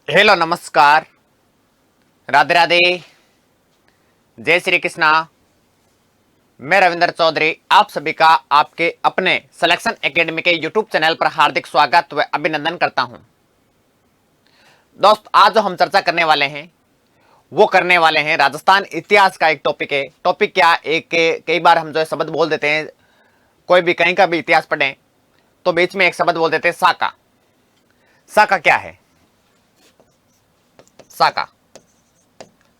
Hello, नमस्कार, राधे राधे, जय श्री कृष्णा। मैं रविंद्र चौधरी आप सभी का आपके अपने सिलेक्शन एकेडमी के यूट्यूब चैनल पर हार्दिक स्वागत व अभिनंदन करता हूं। दोस्त, आज जो हम चर्चा करने वाले हैं वो करने वाले हैं राजस्थान इतिहास का। एक टॉपिक है। टॉपिक क्या एक कई बार हम जो है शब्द बोल देते हैं, कोई भी कहीं का भी इतिहास पढ़ें तो बीच में एक शब्द बोल देते हैं साका। साका क्या है? साका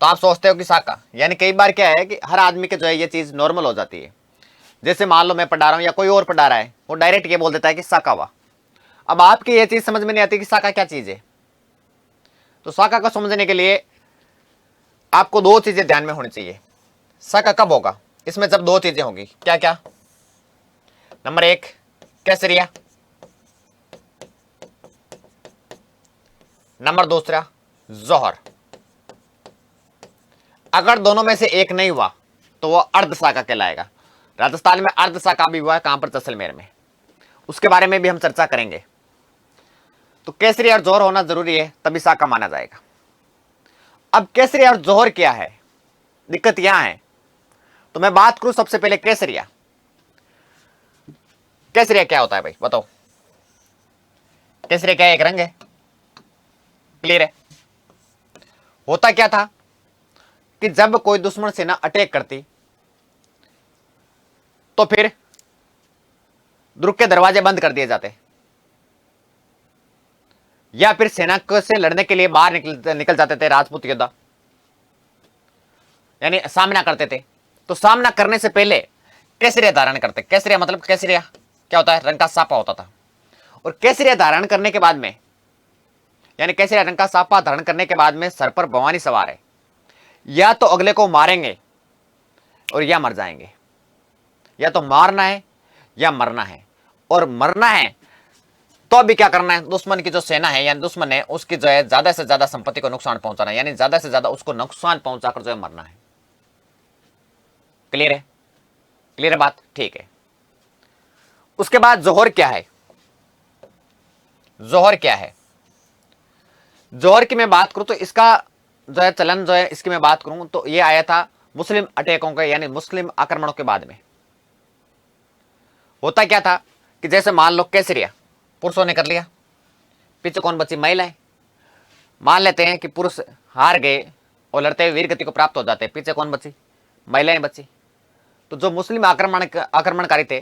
तो आप सोचते हो कि साका यानी कई बार क्या है कि हर आदमी के जो है ये चीज नॉर्मल हो जाती है। जैसे मान लो मैं पढ़ा रहा हूं या कोई और पढ़ा रहा है, वो डायरेक्ट ये बोल देता है कि साका हुआ। अब आपकी ये चीज समझ में नहीं आती कि साका क्या चीज है। तो साका को समझने के लिए आपको दो चीजें ध्यान में होनी चाहिए। साका कब होगा? इसमें जब दो चीजें होंगी। क्या क्या? नंबर एक, केसरिया। नंबर दूसरा, जोहर। अगर दोनों में से एक नहीं हुआ तो वो अर्ध साका कहलाएगा। राजस्थान में अर्ध साका भी हुआ है। कहां पर? जैसलमेर में। उसके बारे में भी हम चर्चा करेंगे। तो केसरी और जोहर होना जरूरी है, तभी साका माना जाएगा। अब केसरिया और जोहर क्या है, दिक्कत यहां है। तो मैं बात करूं सबसे पहले केसरिया। केसरिया क्या होता है भाई, बताओ। केसरिया क्या है? एक रंग है। क्लियर है? होता क्या था कि जब कोई दुश्मन सेना अटैक करती तो फिर दुर्ग के दरवाजे बंद कर दिए जाते, या फिर सेना से लड़ने के लिए बाहर निकल जाते थे राजपूत योद्धा, यानी सामना करते थे। तो सामना करने से पहले केसरिया धारण करते। केसरिया मतलब केसरिया क्या होता है? रंग का सापा होता था। और केसरिया धारण करने के बाद में, यानी केसरिया रंग का सापा धारण करने के बाद में सर पर भवानी सवार है। या तो अगले को मारेंगे और या मर जाएंगे। या तो मारना है या मरना है। और मरना है तो अभी क्या करना है? दुश्मन की जो सेना है यानी दुश्मन है उसकी जो है ज्यादा से ज्यादा संपत्ति को नुकसान पहुंचाना है, यानी ज्यादा से ज्यादा उसको नुकसान पहुंचाकर जो है मरना है। क्लियर है? क्लियर है बात? ठीक है। उसके बाद जोहर क्या है? जोहर क्या है? जोहर की मैं बात करूं तो इसका जो है चलन जो है, इसकी मैं बात करूं तो ये आया था मुस्लिम अटैकों के, यानी मुस्लिम आक्रमणों के बाद में। होता क्या था कि जैसे मान लो केसरिया पुरुषों ने कर लिया, पीछे कौन बची? महिलाएं। मान लेते हैं कि पुरुष हार गए और लड़ते हुए वीर गति को प्राप्त हो जाते हैं, पीछे कौन बची? महिलाएं बची। तो जो मुस्लिम आक्रमणकारी थे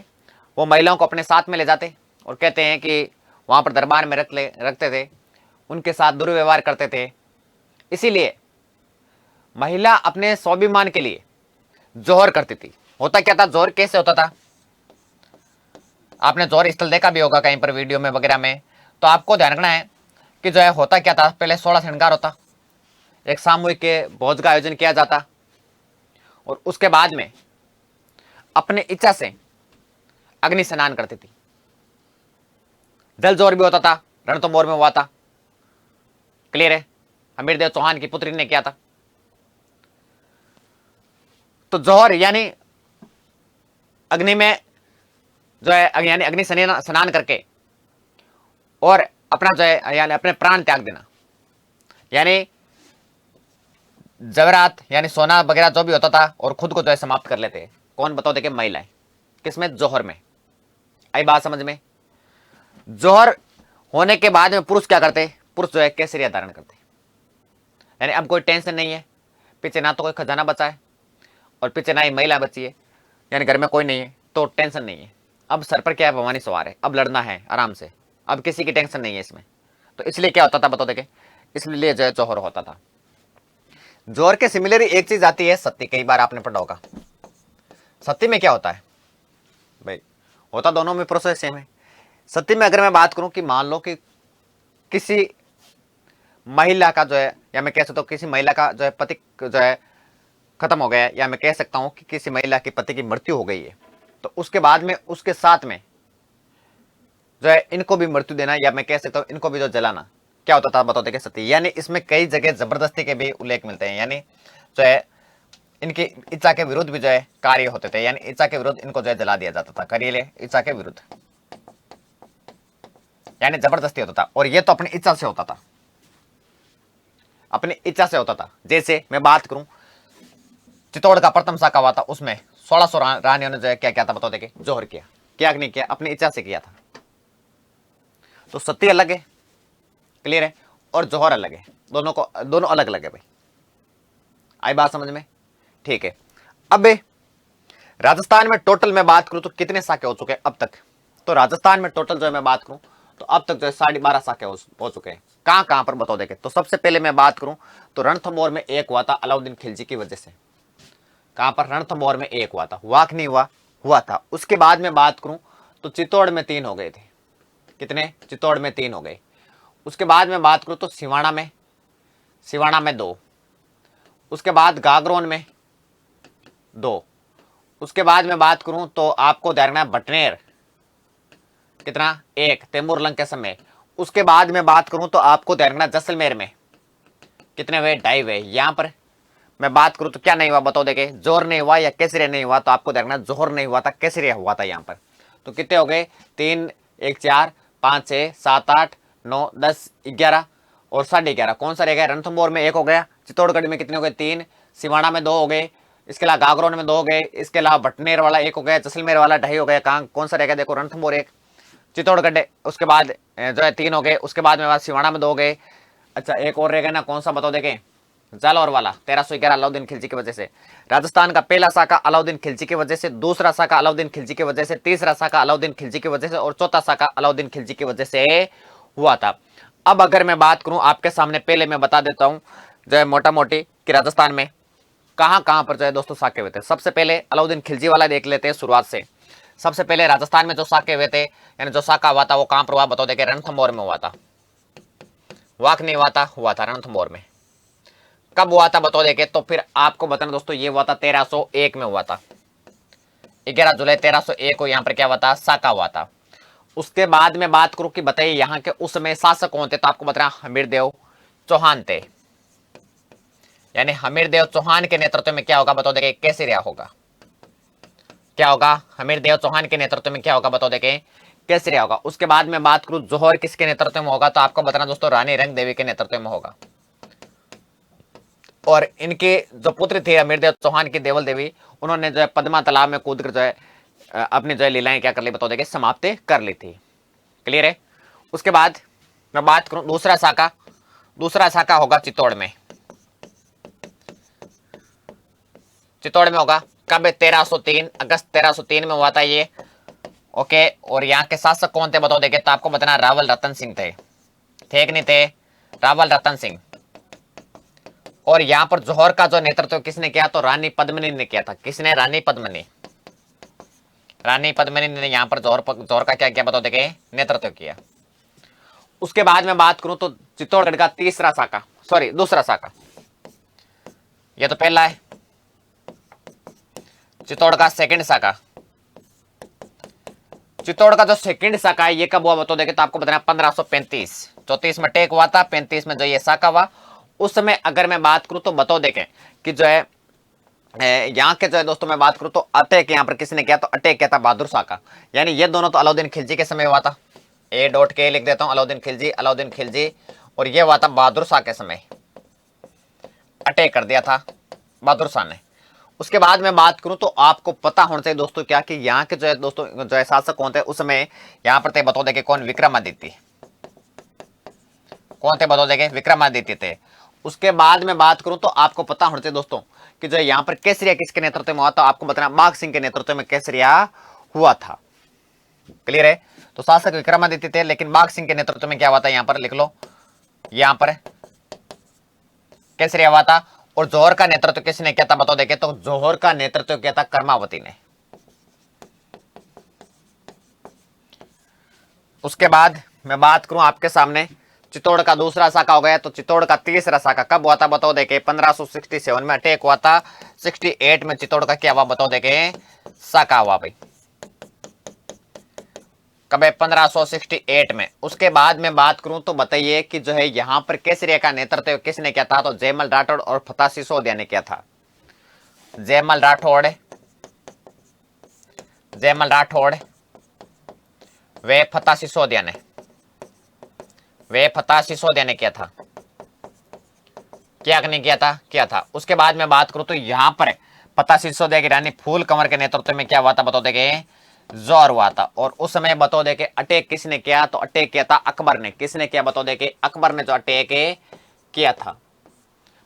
वो महिलाओं को अपने साथ में ले जाते और कहते हैं कि वहां पर दरबार में रखते थे, उनके साथ दुर्व्यवहार करते थे। इसीलिए महिला अपने स्वाभिमान के लिए जोहर करती थी। होता क्या था? जोहर कैसे होता था? आपने जोहर स्थल देखा भी होगा कहीं पर वीडियो में वगैरह में। तो आपको ध्यान रखना है कि जो है होता क्या था, पहले 16 श्रृंगार होता, एक सामूहिक के भोज का आयोजन किया जाता और उसके बाद में अपने इच्छा से अग्नि स्नान करती थी। जल जोहर भी होता था, रणथंभौर में हुआ था। क्लियर है? हमीरदेव चौहान की पुत्री ने किया था। तो जोहर यानी अग्नि में जो है, यानी अग्नि स्नान करके और अपना जो है यानी अपने प्राण त्याग देना, यानी जवरात यानी सोना वगैरह जो भी होता था और खुद को जो है समाप्त कर लेते। कौन? बताओ। देखिए, महिलाएं। किसमें? जोहर में। आई बात समझ में? जोहर होने के बाद में पुरुष क्या करते? पुरुष जो है केसरिया धारण करते, यानी अब कोई टेंशन नहीं है। पीछे ना तो कोई खजाना बचा है और पीछे ना ही महिला बची है, यानी घर में कोई नहीं है, तो टेंशन नहीं है। अब सर पर क्या है? भवानी सवार है। अब लड़ना है आराम से, अब किसी की टेंशन नहीं है इसमें। तो इसलिए क्या होता था बताओ। देखे, इसलिए जो है जोहर होता था। जोहर के सिमिलर एक चीज आती है सती। कई बार आपने पढ़ा होगा। सती में क्या होता है भाई? होता दोनों में प्रोसेस सेम है। सती में अगर मैं बात करूं कि मान लो कि किसी महिला का जो है, या मैं कह सकता हूं किसी महिला का जो है पति जो है खत्म हो गया है, या मैं कह सकता हूं कि किसी महिला के पति की मृत्यु हो गई है, तो उसके बाद में उसके साथ में जो है इनको भी मृत्यु देना, या मैं कह सकता हूं इनको भी जो जलाना, क्या होता था बताओ। देखिए, सती। यानी इसमें कई जगह जबरदस्ती के भी उल्लेख मिलते हैं, यानी जो है इनकी इच्छा के विरुद्ध भी जो है कार्य होते थे, यानी इच्छा के विरुद्ध इनको जो है जला दिया जाता था। करिए ले, इच्छा के विरुद्ध, यानी जबरदस्ती होता था। और ये तो अपनी इच्छा से होता था। अपनी इच्छा से होता था। जैसे मैं बात करूं, चित्तौड़ का प्रथम शाखा हुआ था, उसमें 1600 रानियों ने जो है क्या किया था बताओ देखे, जोहर किया। क्या नहीं किया, अपनी इच्छा से किया था। तो सती अलग है, क्लियर है, और जोहर अलग है, दोनों अलग अलग है भाई। आई बात समझ में? ठीक है। अब राजस्थान में टोटल मैं बात करूं तो कितने साके हो चुके हैं अब तक? तो राजस्थान में टोटल जो है मैं बात करूं तो अब तक जो है 12.5 साके हो चुके हैं। कहां पर बताओ देखे। तो सबसे पहले मैं बात करूं तो रणथंभौर में एक हुआ था अलाउद्दीन खिलजी की वजह से। कहां पर? रणथंभौर में एक हुआ था, हुआ कि नहीं हुआ? हुआ था। उसके बाद में बात करूं तो चित्तौड़ में 3 हो गए थे। कितने? चित्तौड़ में 3 हो गए। उसके बाद में बात करूं तो सिवाना में 2। उसके बाद गागरोन में 2। उसके बाद में बात करूं तो आपको ध्यान रखना बटनेर, कितना? 1, तैमूर लंग के समय। उसके बाद में बात करूं तो आपको ध्यान रखना जैसलमेर में कितने हुए? 2.5 हुए। यहां पर मैं बात करूं तो क्या नहीं हुआ बताओ देखे, जोहर नहीं हुआ या केसरिया नहीं हुआ। तो आपको ध्यान रखना जोहर नहीं हुआ था, केसरिया हुआ था यहां पर। तो कितने हो गए? 3, 1, 4, 5, 6, 7, 8, 9, 10, 11 और 11.5। कौन सा रह गया? रणथंभौर में 1 हो गया। चित्तौड़गढ़ में कितने हो गए? 3। सिवाना में 2 हो गए। इसके अलावा गागरोन में 2 हो गए। इसके अलावा बटनेर वाला 1 हो गया। जैसलमेर वाला 2.5 हो गया। कहां कौन सा रह गया देखो? रणथंभौर 1, चित्तौड़गढ़। उसके बाद जो है 3 हो गए। उसके बाद में सिवाना में 2 हो गए। अच्छा एक और रह गया ना, कौन सा बताओ देखें? जालौर वाला 1311 अलाउद्दीन खिलजी की वजह से। राजस्थान का पहला साका अलाउद्दीन खिलजी की वजह से, दूसरा साका अलाउद्दीन खिलजी की वजह से, तीसरा साका अलाउद्दीन खिलजी की वजह से और चौथा साका अलाउद्दीन खिलजी की वजह से हुआ था। अब अगर मैं बात करूं आपके सामने, पहले मैं बता देता हूं जो है मोटा मोटी कि राजस्थान में कहां पर जो है दोस्तों साके हुए थे। सबसे पहले अलाउद्दीन खिलजी वाला देख लेते हैं शुरुआत से। सबसे पहले राजस्थान में जो साके हुए थे, यानी जो साका हुआ था वो कहां पर हुआ बताओ देखे? रणथंभौर में हुआ था। वाक नहीं हुआ था, हुआ था रणथंभौर में। कब हुआ था बताओ देखे? तो फिर आपको बताना दोस्तों, ये हुआ था 1301 में हुआ था। 11 जुलाई 1301 को यहाँ पर क्या हुआ था? साका हुआ था। उसके बाद में बात करूं कि बताइए यहाँ के उस समय शासक कौन थे, तो आपको बताना हमीरदेव चौहान थे। यानी हमीरदेव चौहान के नेतृत्व में क्या होगा बताओ देखे? केसरिया होगा। क्या होगा? हमीरदेव चौहान के नेतृत्व में क्या होगा बताओ देखे? केसरिया होगा। उसके बाद में बात करूं जोहर किसके नेतृत्व में होगा, तो आपको बताना दोस्तों रानी रंग देवी के नेतृत्व में होगा। और इनके जो पुत्र थे अमीरदेव चौहान की देवल देवी, उन्होंने जो है पद्मा तालाब में कूदकर जो है अपनी जो है लीलाएं क्या कर ली बताओ देखे? समाप्त कर ली थी। क्लियर है? उसके बाद मैं बात करूं दूसरा शाखा होगा चित्तौड़ में। चित्तौड़ में होगा कब? 1303, अगस्त 1303 में हुआ था ये। ओके। और यहाँ के शासक कौन थे बताओ देखे? तो आपको बताना रावल रतन सिंह थे कि नहीं थे? रावल रतन सिंह। और यहाँ पर जोहर का जो नेतृत्व किसने किया? तो रानी पद्मिनी ने किया था। किसने? रानी पद्मिनी। रानी पद्मिनी ने यहाँ पर जोहर का क्या किया बताओ देखे? नेतृत्व किया। उसके बाद में बात करूं तो चित्तौड़गढ़ का दूसरा शाखा, ये तो पहला है। चित्तौड़ का सेकंड शाखा, चित्तौड़ का जो सेकंड शाखा है ये कब हुआ बताओ देखे? तो आपको बताना 1535। 34 में टेक हुआ था, 35 में जो ये शाखा हुआ। उस समय अगर मैं बात करूं तो बताओ देखें कि जो है यहाँ के जो है दोस्तों मैं बात करूं तो अटैक यहाँ पर किसने किया? तो अटैक किया था बहादुर शाह का। यानी ये दोनों तो अलाउद्दीन खिलजी के समय हुआ था। A.K लिख देता हूं, अलाउद्दीन खिलजी। और ये हुआ था बहादुर शाह के समय, अटैक कर दिया था बहादुर शाह ने। उसके बाद मैं बात करूं तो आपको पता होना चाहिए दोस्तों क्या कि यहाँ के जो है दोस्तों जो है शासक कौन थे उस समय यहाँ पर थे बताओ देखे? कौन? विक्रमादित्य। कौन थे बताओ देखे? विक्रमादित्य थे। उसके बाद में बात करूं तो आपको पता होना चाहिए दोस्तों कि जो यहाँ पर केसरिया किसके नेतृत्व में हुआ था? आपको बताना बाघ सिंह के नेतृत्व में केसरिया हुआ था। क्लियर है? तो शासक विक्रमादित्य थे, लेकिन बाघ सिंह के नेतृत्व में क्या हुआ था? यहाँ पर लिख लो, यहाँ पर केसरिया हुआ था। और जोहर का नेतृत्व किसने किया था बताओ देखे? तो जोहर का नेतृत्व किया था कर्मावती ने। उसके बाद मैं बात करूं आपके सामने चित्तौड़ का दूसरा शाखा हो गया। तो चित्तौड़ का तीसरा शाखा कब हुआ था बताओ देखे? 1567 में अटैक हुआ था। 68 में चित्तौड़ का क्या हुआ बताओ देखे? शाखा हुआ भाई। कब है? 1568 में। उसके बाद में बात करूं तो बताइए कि जो है यहां पर केसरिया का नेतृत्व किसने किया था? तो जयमल राठौड़ और फतेह सिसोदिया ने किया था। जयमल राठौड़ वे फतेह सिसोदिया ने किया था। क्या नहीं किया था, किया था। उसके बाद में बात करूं तो यहां पर पता सिसोदिया की रानी फूल कंवर के नेतृत्व में क्या हुआ था बता देंगे, जोर हुआ था। और उस समय बता दे के अटैक किसने किया, तो अटैक किया था अकबर ने। किसने किया बता दे के, अकबर ने जो अटैक किया था,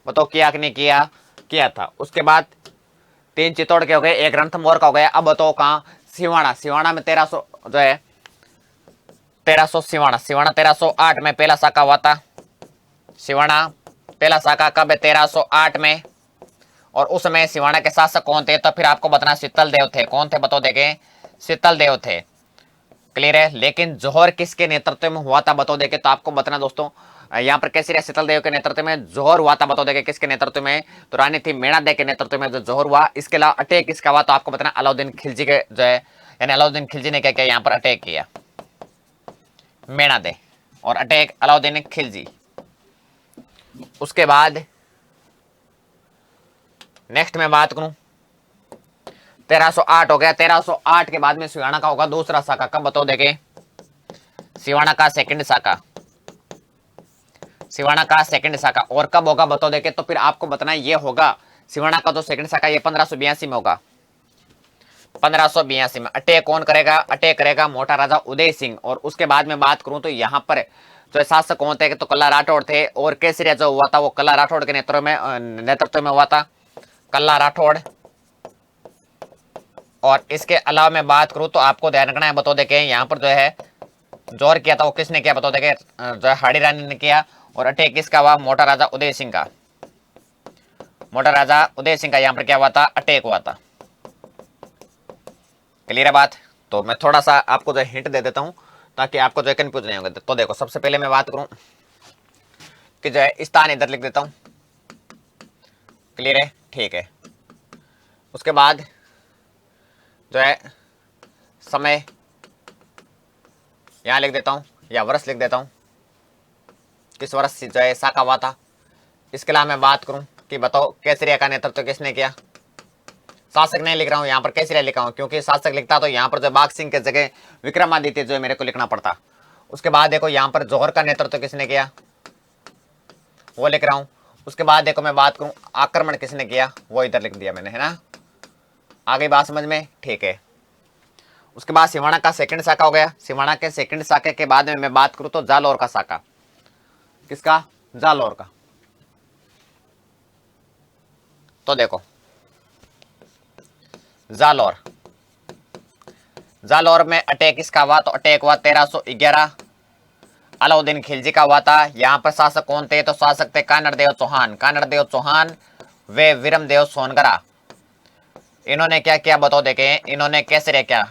बताओ किया कि नहीं किया, किया था। उसके बाद 3 चित्तौड़ के हो गए, 1 रणथंभौर का हो गया। अब बताओ कहां, सिवाना। सिवाना में 1300 जो है 1300 सिवाना, सिवाना 1308 में पहला साका हुआ था। सिवाना पहला साका कब है, 1308 में। और उस समय सिवाना के शासक कौन थे, तो फिर आपको बताना शीतल देव थे। कौन थे बताओ देखे, शीतल देव थे। क्लियर है। लेकिन जौहर किसके नेतृत्व में हुआ था बताओ देखे, तो आपको बताना दोस्तों, यहाँ पर कैसे शीतल देव के नेतृत्व में जौहर हुआ था बताओ देखे, किसके नेतृत्व में, तो रानी थी मेणा दे के नेतृत्व में जो जौहर हुआ। इसके अलावा अटैक किसका हुआ, तो आपको बताना अलाउद्दीन खिलजी के जो है, यानी अलाउद्दीन खिलजी ने क्या किया, यहाँ पर अटैक किया मेणा दे, और अटैक अलाउद्दीन खिलजी। उसके बाद नेक्स्ट में बात करूं, 1308 हो गया। 1308 के बाद में सिवाना का होगा दूसरा साका, कब बताओ देखे, सिवाना का सेकंड साका, सिवाना का सेकंड साका। और कब होगा बताओ देखे, तो फिर आपको बताना ये होगा सिवाना का जो सेकंड साका ये 1582 में होगा। 1582 में अटैक कौन करेगा, अटैक करेगा मोटा राजा उदय सिंह। और उसके बाद में बात करूं तो यहाँ पर जो शासक कौन थे, तो कल्ला राठौड़ थे। और केसरिया जो हुआ था वो कल्ला राठौड़ के नेतृत्व में हुआ था, कल्ला राठौड़। और इसके अलावा मैं बात करूं तो आपको ध्यान रखना है बताओ देखे, यहाँ पर जो है जोर किया था वो किसने किया बताओ देखे, जो है हाड़ी रानी ने किया। और अटैक किसका हुआ, मोटा राजा उदय सिंह का, मोटा राजा उदय सिंह का यहाँ पर क्या हुआ था, अटैक हुआ था। क्लियर है बात। तो मैं थोड़ा सा आपको जो हिंट दे देता हूं ताकि आपको जो कंफ्यूज नहीं होगा। तो देखो सबसे पहले मैं बात करूं कि जो है स्थान इधर लिख देता हूं, क्लियर है, ठीक है। उसके बाद जो है समय यहां लिख देता हूं, या वर्ष लिख देता हूं, किस वर्ष से जो है साका हुआ था। इसके अलावा मैं बात करूं कि बताओ केसरिया का नेतृत्व किसने किया। शासक नहीं लिख रहा हूं, यहाँ पर केसरिया लिखा हूं, क्योंकि शासक लिखता तो यहाँ पर जो बाघ सिंह के जगह विक्रमादित्य जो है मेरे को लिखना पड़ता। उसके बाद देखो यहाँ पर जौहर का नेतृत्व किसने किया, वो लिख रहा हूं। उसके बाद देखो मैं बात करूं आक्रमण किसने किया, वो इधर लिख दिया मैंने, है ना। आगे बात समझ में, ठीक है। उसके बाद सिवाना का सेकंड साका हो गया। सिवाना के सेकंड साके के बाद में मैं बात करूं तो जालौर का साका, किसका, जालौर का। तो देखो जालौर, जालौर में अटैक किसका हुआ, तो अटैक हुआ 1311 अलाउद्दीन खिलजी का हुआ था। यहाँ पर शासक कौन थे, तो शासक थे कानड़देव चौहान, कानड़देव चौहान वे विरमदेव सोनगरा। इन्होंने क्या किया बताओ देखे, इन्होंने केसरिया क्या,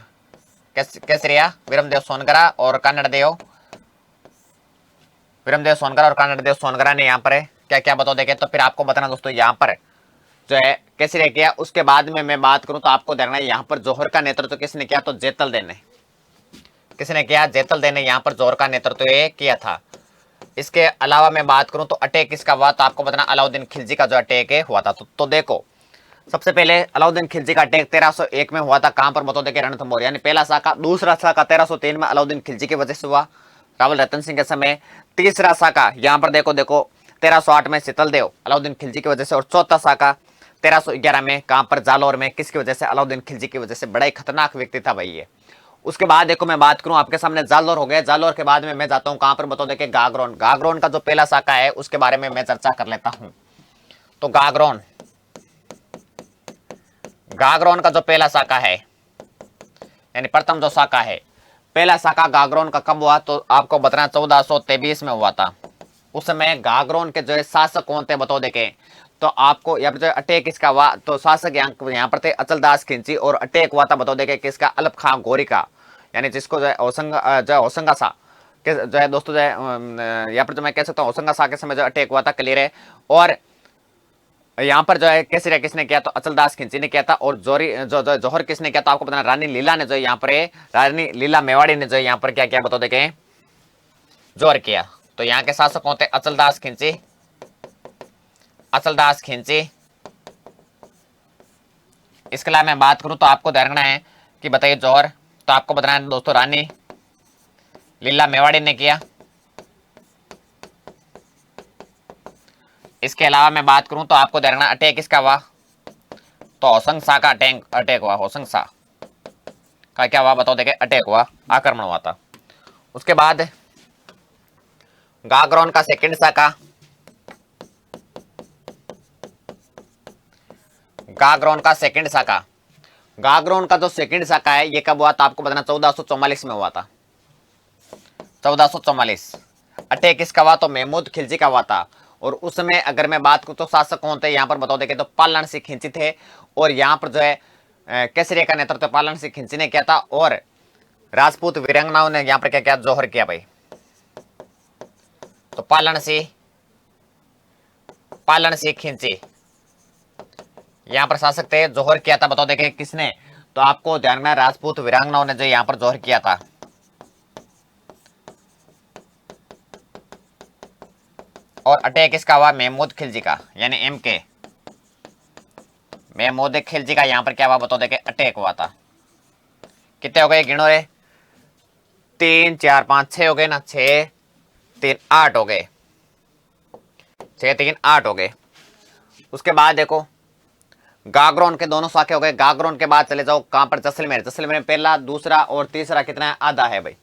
केसरिया विरमदेव सोनगरा और कानड़देव, विरमदेव सोनगरा और कानड़देव सोनगरा ने यहाँ पर क्या क्या बताओ देखे। तो फिर आपको बताना दोस्तों यहाँ पर जो है केसरिया किया। उसके बाद में मैं बात करूं तो आपको देखना है यहाँ पर जौहर का नेतृत्व किसने किया, तो जेतल देव ने, किसने किया, जेतल देव ने यहाँ पर जौहर का नेतृत्व किया था। इसके अलावा मैं बात करूं तो अटैक किसका हुआ, तो आपको बताना अलाउद्दीन खिलजी का जो अटैक हुआ था। तो देखो सबसे पहले अलाउद्दीन खिलजी का अटैक 1301 में हुआ था, कहां पर बताओ देखे, रणथंभौर, यानी पहला साका। दूसरा साका 1303 में अलाउद्दीन खिलजी की वजह से हुआ, रावल रतन सिंह के समय। तीसरा साका यहाँ पर देखो देखो 1308 में शीतल देव अलाउद्दीन खिलजी की वजह से। और चौथा साका 1311 में कहां पर, जालौर में, किसकी वजह से, अलाउद्दीन खिलजी की वजह से। बड़ा ही खतरनाक व्यक्ति था भाई ये। उसके बाद देखो मैं बात करूं आपके सामने जालौर हो गया। जालौर के बाद में मैं जाता हूं कहां पर बताओ देखे, गागरोन। गागरोन का जो पहला साका है उसके बारे में मैं चर्चा कर लेता हूं। तो गागरोन, गागरोन का जो पहला साका है, यानी प्रथम जो साका है, पहला साका गागरोन का कब हुआ, तो आपको बताना 1423 में हुआ था। उस समय गागरोन के जो है शासक कौन थे बताओ देखे, तो आपको यहाँ पर जो अटैक किसका हुआ, तो शासक यहाँ पर थे अचलदास खिलजी। और अटैक हुआ था बताओ देखे किसका, अलप खां गोरी का, यानी जिसको जो है होशंगा सा जो है दोस्तों, जो है यहाँ पर जो मैं कह सकता हूँ होशंगा सा के समय जो अटैक हुआ था, क्लियर है। और यहाँ पर जो है केसरिया किसने किया, तो अचलदास खिलजी ने किया था। और जौहर किसने किया, तो आपको बताना रानी लीला ने, जो यहाँ पर रानी लीला मेवाड़ी ने जो यहाँ पर क्या किया बताओ देखे, जोर किया। तो यहाँ के शासक कौन थे, अचलदास खिलजी, अचलदास खिलजी। इसके अलावा मैं बात करूं तो आपको ध्यान रखना है कि बताइए जौहर, तो आपको बताना है दोस्तों रानी लीला मेवाड़ी ने किया। इसके अलावा मैं बात करूं तो आपको ध्यान रखना अटैक किसका हुआ, तो होसंग शाह का अटैक हुआ, होसंग शाह का क्या हुआ बताओ, देखे अटैक हुआ, आक्रमण हुआ था। उसके बाद गागरोन का सेकंड शाह का, गागरोन का सेकंड शाखा, गागरोन का जो सेकंड शाखा है ये कब हुआ था आपको बताना, 1444 में हुआ था, 1444। अटैक किसका हुआ, तो महमूद खिलजी का हुआ था। और उस समय अगर मैं बात करूं तो शासक कौन थे यहाँ पर बताओ देखे, तो पालन सिंह खिलजी थे। और यहाँ पर जो है केसरिया का नेतृत्व पालन सिंह खिलजी ने किया था। और राजपूत वीरांगनाओं ने यहाँ पर क्या किया, जौहर किया भाई। तो पालन सिंह खिलजी यहाँ पर शासक थे, जौहर किया था बताओ देखे किसने, तो आपको ध्यान में राजपूत वीरांगनाओं ने जो यहाँ पर जौहर किया था। और अटैक किसका हुआ, महमूद खिलजी का, यानी एम के महमूद खिलजी का यहाँ पर क्या हुआ बताओ देखे, अटैक हुआ था। कितने हो गए गिनो रे, 3 4 5 6 हो गए ना, 6 3 8 हो गए, 6 3 8 हो गए। उसके बाद देखो गागरोन के दोनों शाखे हो गए। गागरोन के बाद चले जाओ कहां पर, जैसलमेर। जैसलमेर में पहला, दूसरा और तीसरा कितना है, आधा है भाई।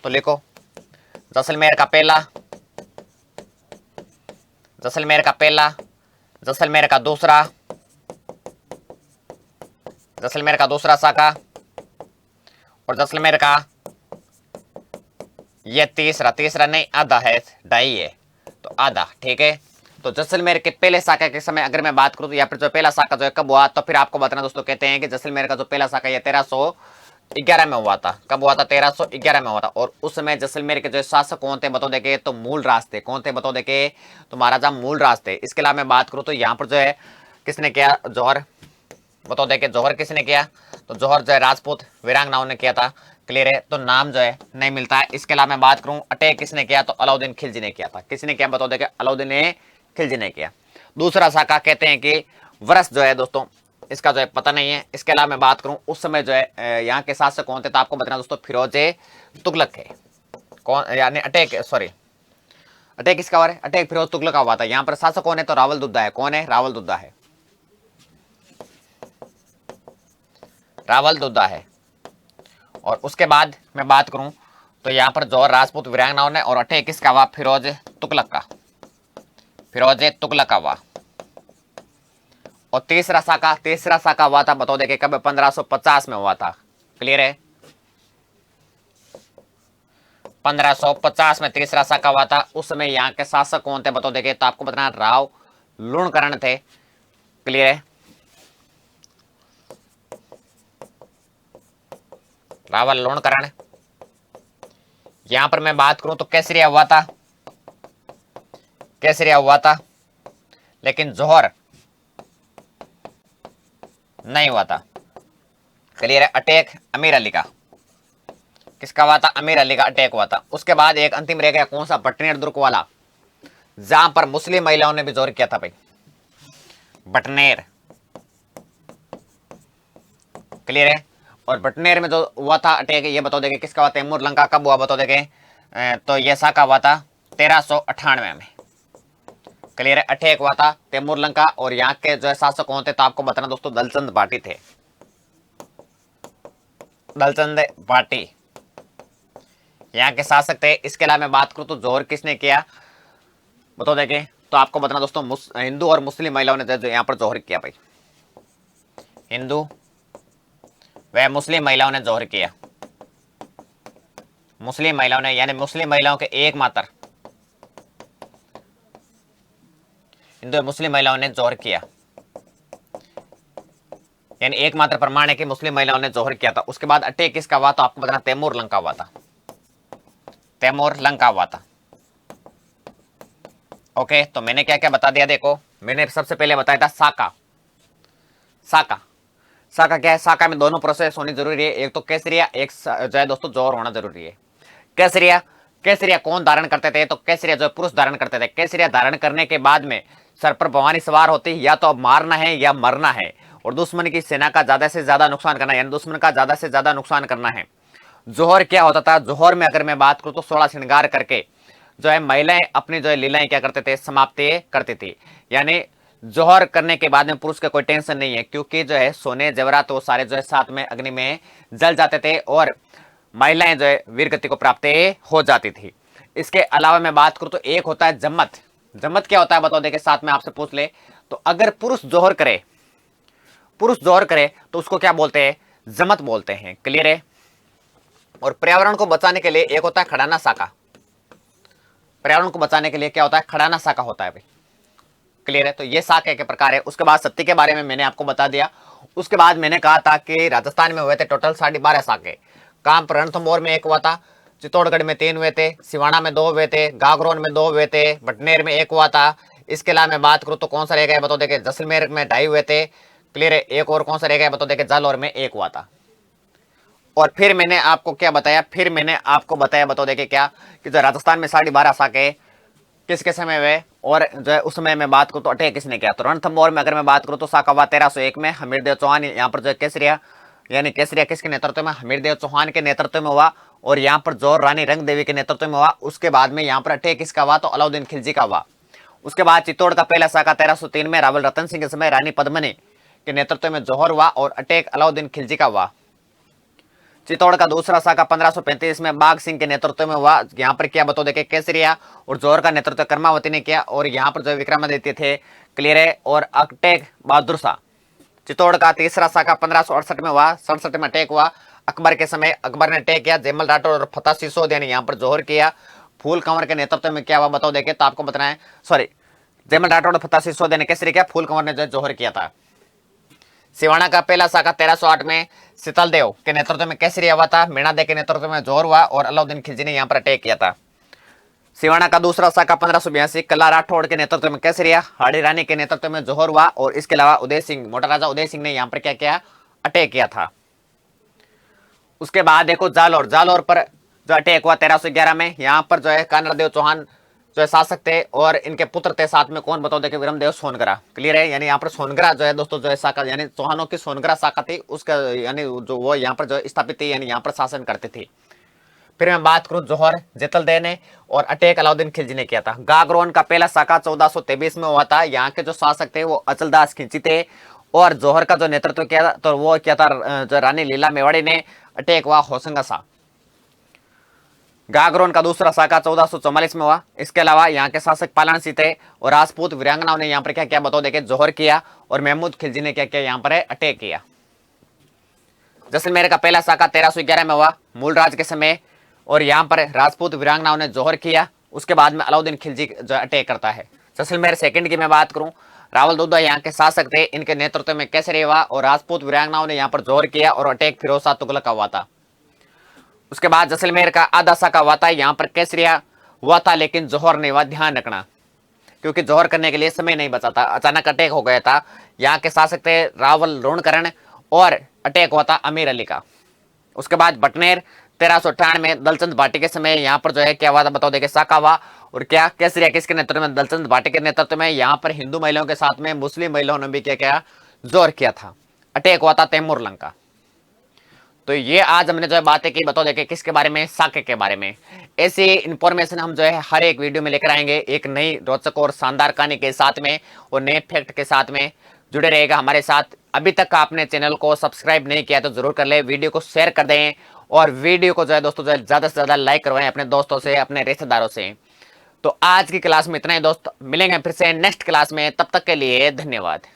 तो लिखो जैसलमेर का पहला, जैसलमेर का पहला, जैसलमेर का दूसरा, जैसलमेर का दूसरा शाखा, और जैसलमेर का ये तीसरा, तीसरा नहीं आधा है, ढाई है तो आधा, ठीक है। तो जैसलमेर के पहले शाखा के समय अगर मैं बात करूं तो यहाँ पर जो पहला शाखा जो है कब हुआ, तो फिर आपको बताना दोस्तों, कहते हैं कि जैसलमेर का जो पहला शाखा ये 1311 में हुआ था। कब हुआ था, 1311 में हुआ था। और उस समय जैसलमेर के जो शासक कौन थे बताओ देखे, तो मूलराज थे। कौन थे बताओ देखे, तो महाराजा मूलराज थे। इसके अलावा मैं बात करूं तो यहाँ पर जो है किसने किया, जौहर बताओ देखे, जौहर किसने किया, तो जौहर जो है राजपूत वीरांगनाओं ने किया था। क्लियर है, तो नाम जो है नहीं मिलता है। इसके अलावा मैं बात करूं अटैक किसने किया, तो अलाउद्दीन खिलजी ने किया था। किसने किया बताओ देखे, अलाउद्दीन खिलजी ने किया। दूसरा शाखा कहते हैं कि वर्ष जो है दोस्तों इसका जो है पता नहीं है। इसके अलावा मैं बात करूं उस समय जो है यहाँ के शासक कौन थे, तो आपको बताना दोस्तों फिरोज तुगलक है। कौन, यानी अटैक, सॉरी अटैक किसका हुआ है, अटैक फिरोज तुगलक का हुआ था। यहाँ पर शासक कौन है, तो रावल दुद्दा है। कौन है, रावल दुद्दा है, रावल दुद्दा है। और उसके बाद मैं बात करूं तो यहाँ पर जौहर राजपूत वीरांगनाओं ने, और अटैक किसका हुआ, फिरोज तुगलक का, फिरोज तुगलक का हुआ। और तीसरा शाखा हुआ था बताओ देखे कब, 1550 में हुआ था। क्लियर है, 1550 में तीसरा शाखा हुआ था। उस समय यहाँ के शासक कौन थे बताओ देखे, तो आपको बताना राव लूणकरण थे। क्लियर है, रावल लूणकरण। यहां पर मैं बात करूं तो केसरिया हुआ था, केसरिया हुआ था, लेकिन जौहर नहीं हुआ था। क्लियर है, अटैक अमीर अली का, किसका हुआ था, अमीर अली का अटैक हुआ था। उसके बाद एक अंतिम रह गया कौन सा, बटनेर दुर्ग वाला, जहां पर मुस्लिम महिलाओं ने भी जोर किया था भाई, बटनेर। क्लियर है, और बटनेर में जो हुआ था अटैक ये बताओ देखे किसका हुआ, तैमूर लंका कब हुआ बताओ देखे, तो ये शाखा हुआ था 1398 में। क्लियर है, अटैक हुआ था तैमूर लंका। और यहाँ के जो है शासक कौन थे, तो आपको बताना दोस्तों दलचंद भाटी थे, दलचंद भाटी यहाँ के शासक थे। इसके अलावा मैं बात करूं तो जौहर किसने किया बताओ देखे, तो आपको बताना दोस्तों हिंदू और मुस्लिम महिलाओं ने जो यहाँ पर जौहर किया भाई, हिंदू वह मुस्लिम महिलाओं ने जौहर किया। मुस्लिम महिलाओं ने, यानी मुस्लिम महिलाओं के एकमात्र, हिंदू मुस्लिम महिलाओं ने जौहर किया, यानी एकमात्र प्रमाण है कि मुस्लिम महिलाओं ने जौहर किया था। उसके बाद अटैक किसका हुआ, तो आपको बताना तैमूर लंका हुआ था, तैमूर लंका हुआ था। ओके, तो मैंने क्या क्या बता दिया, देखो मैंने सबसे पहले बताया था शाखा, शाखा शाखा क्या है, शाखा में दोनों प्रोसेस होनी जरूरी है, एक तो केसरिया, एक जो है दोस्तों जौहर होना जरूरी है। केसरिया, केसरिया कौन धारण करते थे, तो केसरिया जो पुरुष धारण करते थे। केसरिया धारण करने के बाद में सर पर भवानी सवार होती, या तो मारना है या मरना है, और दुश्मन की सेना का ज्यादा से ज्यादा नुकसान करना है, यानी दुश्मन का ज्यादा से ज्यादा नुकसान करना है। जौहर क्या होता था, जौहर में अगर मैं बात करूं तो 16 श्रृंगार करके जो है महिलाएं अपनी जो है लीलाएं क्या करते थे, समाप्ति करती थी। यानी जोहर करने के बाद में पुरुष का कोई टेंशन नहीं है, क्योंकि जो है सोने जेवरात वो सारे जो है साथ में अग्नि में जल जाते थे और महिलाएं जो है वीर गति को प्राप्त हो जाती थी। इसके अलावा मैं बात करूं तो एक होता है जम्मत। जम्मत क्या होता है बताओ, देखिए साथ में आपसे पूछ ले तो अगर पुरुष जोहर करे, पुरुष जोहर करे तो उसको क्या बोलते हैं, जमत बोलते हैं। क्लियर है। और पर्यावरण को बचाने के लिए एक होता है खड़ाना साका। पर्यावरण को बचाने के लिए क्या होता है, खड़ाना साका होता है भाई। क्लियर है। तो ये साके के प्रकार है। उसके बाद सत्य के बारे में मैंने आपको बता दिया। उसके बाद मैंने कहा था कि राजस्थान में हुए थे टोटल 12.5 साके। काम रणथंभौर में 1 हुआ था, चित्तौड़गढ़ में 3 हुए थे, सिवाना में 2 हुए थे, गागरोन में 2 हुए थे, बटनेर में 1 हुआ था। इसके अलावा मैं बात करूं तो कौन सा रह गया बताओ, देखे जैसलमेर में 2.5 हुए थे। क्लियर है। एक और कौन सा रह गया बताओ, देखे जालौर में 1 हुआ था। और फिर मैंने आपको क्या बताया, फिर मैंने आपको बताया बताओ देखे क्या, कि जो राजस्थान में 12.5 साके किसके समय में, और जो है उस समय में बात करूं तो अटैक किसने किया। तो रणथंभौर में अगर मैं बात करूं तो साका हुआ 1301 में, हमीरदेव चौहान यहाँ पर जो है केसरिया, यानी केसरिया किसके नेतृत्व में, हमीरदेव चौहान के नेतृत्व में हुआ। और यहाँ पर जोर रानी रंग देवी के नेतृत्व में हुआ। उसके बाद में यहाँ पर अटैक किसका हुआ, तो अलाउद्दीन खिलजी का हुआ। उसके बाद चित्तौड़ का पहला साका 1303 में रावल रतन सिंह के समय रानी पद्मिनी के नेतृत्व में जोहर हुआ और अटैक अलाउद्दीन खिलजी का हुआ। चित्तौड़ का दूसरा साका 1535 में बाघ सिंह के नेतृत्व में हुआ। यहाँ पर क्या बताओ देखे केसरिया, और जोहर का नेतृत्व कर्मावती ने किया। और यहाँ पर जो विक्रमादित्य थे। क्लियर है। और अटैक बहादुर शाह। चित्तौड़ का तीसरा साका 1568 में हुआ, 67 में अटैक हुआ अकबर के समय। अकबर ने अटैक किया, जयमल राठौर और फतेह सिसोद यानी यहाँ पर जोहर किया। फूल कंवर के नेतृत्व में क्या हुआ बताओ देखे, तो आपको बताना है, सॉरी जयमल राठौर और फतेह सिसोद ने केसरी किया, फूल कंवर ने जो जोहर किया था। सिवाना का पहला साका 1308 में शीतल देव के नेतृत्व में केसरी हुआ था। मीणा दे के नेतृत्व में जोहर हुआ और अलाउद्दीन खिलजी ने यहाँ पर अटैक किया था। सिवाना का दूसरा साका 1582 कल्ला राठौड़ के नेतृत्व में केसरिया, हाड़ी रानी के नेतृत्व में जोहर हुआ। और इसके अलावा उदय सिंह, मोटा राजा उदय सिंह ने यहाँ पर क्या किया, अटैक किया था। उसके बाद देखो जालौर, जालौर पर जो अटैक हुआ 1311 में। यहाँ पर जो है कानरदेव चौहान जो है शासक थे और इनके पुत्र थे साथ में, कौन बताओ देखे, विरमदेव सोनगरा। क्लियर है। यानी यहाँ पर सोनगरा जो है दोस्तों जो है शाखा, यानी चौहानों की सोनगरा शाखा थी, उसका यानी जो वो यहाँ पर जो स्थापित थी, यानी यहाँ पर शासन करते थे। फिर मैं बात करूं जोहर जेतल दे ने और अटैक अलाउद्दीन खिलजी ने किया था। गागरोन का पहला साका 1423 में हुआ था। यहाँ के जो शासक थे वो अचलदास खिलजी थे और जोहर का जो नेतृत्व किया तो वो किया था जो रानी लीला मेवाड़ी ने। अटैक हुआ होसंगा शाह। गागरोन का दूसरा साका 1444 में हुआ। इसके अलावा यहाँ के शासक पालन सिंह थे और राजपूत वीरांगनाओं ने यहाँ पर क्या किया बताओ देखे, जोहर किया। और महमूद खिलजी ने क्या किया, यहाँ पर अटैक किया। जैसलमेर का पहला साका 1311 में हुआ, मूलराज के समय, और यहाँ पर राजपूत वीरांगनाओं ने जोहर किया। उसके बाद में अलाउद्दीन खिलजी जो अटैक करता है। जैसलमेर सेकंड की मैं बात करूं, रावल दुद्धा यहाँ के शासक थे, इनके नेतृत्व में केसरी हुआ और राजपूत वीरांगनाओं ने यहाँ पर जोहर किया और अटैक फिरोज शाह तुगलक का हुआ था। उसके बाद जैसलमेर का आधा साका हुआ था, यहाँ पर केसरिया हुआ था लेकिन जोहर नहीं हुआ, ध्यान रखना, क्योंकि जोहर करने के लिए समय नहीं बचा था, अचानक अटैक हो गया था। यहाँ के शासक थे रावल रोणकरण और अटैक हुआ था अमीर अली का। उसके बाद बटनेर 1398 में दलचंद भाटी के समय यहाँ पर जो है क्या हुआ था बताओ देखे, साका हुआ। और क्या केसरिया किसके नेतृत्व में, दलचंद भाटी के नेतृत्व में। यहाँ पर हिंदू महिलाओं के साथ में मुस्लिम महिलाओं ने भी क्या किया, जोर किया था। अटैक हुआ था तैमूर लंका। तो ये आज हमने जो है बातें की बताओ देखे किसके बारे में, साके के बारे में। ऐसी इंफॉर्मेशन हम जो है हर एक वीडियो में लेकर आएंगे, एक नई रोचक और शानदार कहानी के साथ में और नए फैक्ट के साथ में। जुड़े रहेगा हमारे साथ। अभी तक आपने चैनल को सब्सक्राइब नहीं किया तो जरूर कर ले, वीडियो को शेयर कर दें और वीडियो को जो है दोस्तों जो है ज्यादा से ज्यादा लाइक करवाएं अपने दोस्तों से, अपने रिश्तेदारों से। तो आज की क्लास में इतना ही दोस्त, मिलेंगे फिर से नेक्स्ट क्लास में, तब तक के लिए धन्यवाद।